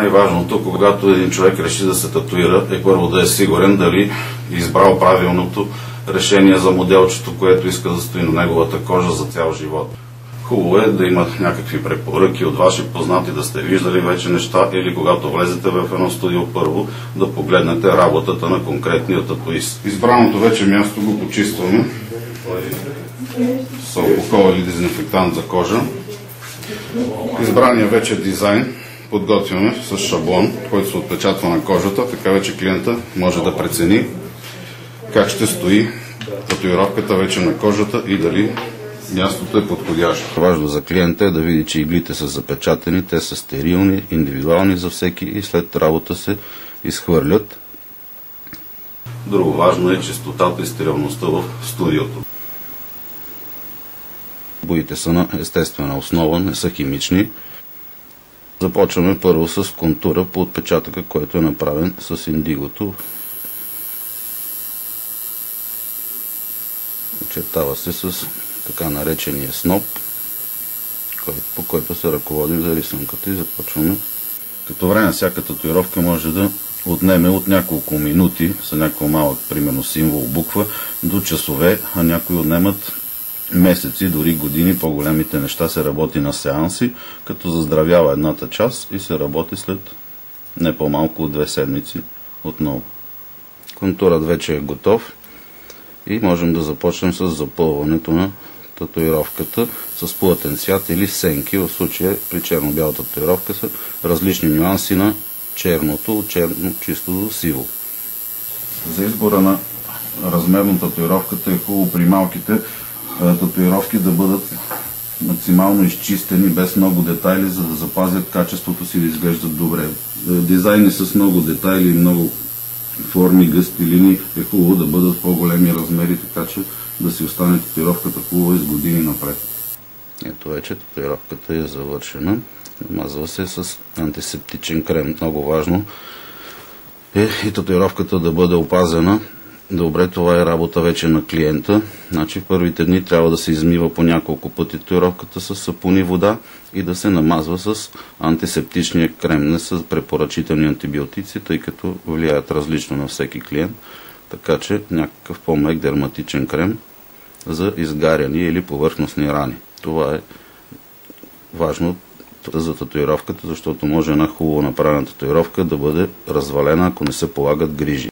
Най-важното, когато един човек реши да се татуира, е първо да е сигурен дали е избрал правилното решение за моделчето, което иска да стои на неговата кожа за цял живот. Хубаво е да има някакви препоръки от ваши познати, да сте виждали вече неща или когато влезете в едно студио първо, да погледнете работата на конкретния татуист. Избраното вече място го почистваме с алкохол или дезинфектант за кожа. Избрания вече дизайн подготвяме с шаблон, който се отпечатва на кожата, така вече клиента може да прецени как ще стои татуировката вече на кожата и дали мястото е подходящо. Важно за клиента е да види, че иглите са запечатани, те са стерилни, индивидуални за всеки и след работа се изхвърлят. Друго важно е чистотата и стерилността в студиото. Боите са на естествена основа, не са химични. Започваме първо с контура по отпечатъка, който е направен с индигото. Очертава се с така наречения сноп, по който се ръководим за рисунката и започваме. Като време всяка татуировка може да отнеме от няколко минути, с някакъв малък, примерно символ, буква, до часове, а някои отнемат месеци, дори години. По-големите неща се работи на сеанси, като заздравява едната част и се работи след не по-малко от 2 седмици отново. Контурът вече е готов и можем да започнем с запълването на татуировката с плътен цвят или сенки. В случая при черно-бяла татуировка са различни нюанси на черното, от черно чисто до сиво. За избора на размер на татуировката е хубаво при малките татуировки да бъдат максимално изчистени, без много детайли, за да запазят качеството си, да изглеждат добре. Дизайни с много детайли и много форми, гъсти линии е хубаво да бъдат по-големи размери, така че да си остане татуировката хубава и с години напред. Ето вече татуировката е завършена. Намазва се с антисептичен крем. Много важно е и татуировката да бъде опазена. Добре, това е работа вече на клиента. Значи в първите дни трябва да се измива по няколко пъти татуировката с сапун и вода и да се намазва с антисептичния крем. Не са препоръчителни антибиотици, тъй като влияят различно на всеки клиент. Така че някакъв по-мек дерматичен крем за изгаряни или повърхностни рани. Това е важно за татуировката, защото може една хубаво направена татуировка да бъде развалена, ако не се полагат грижи.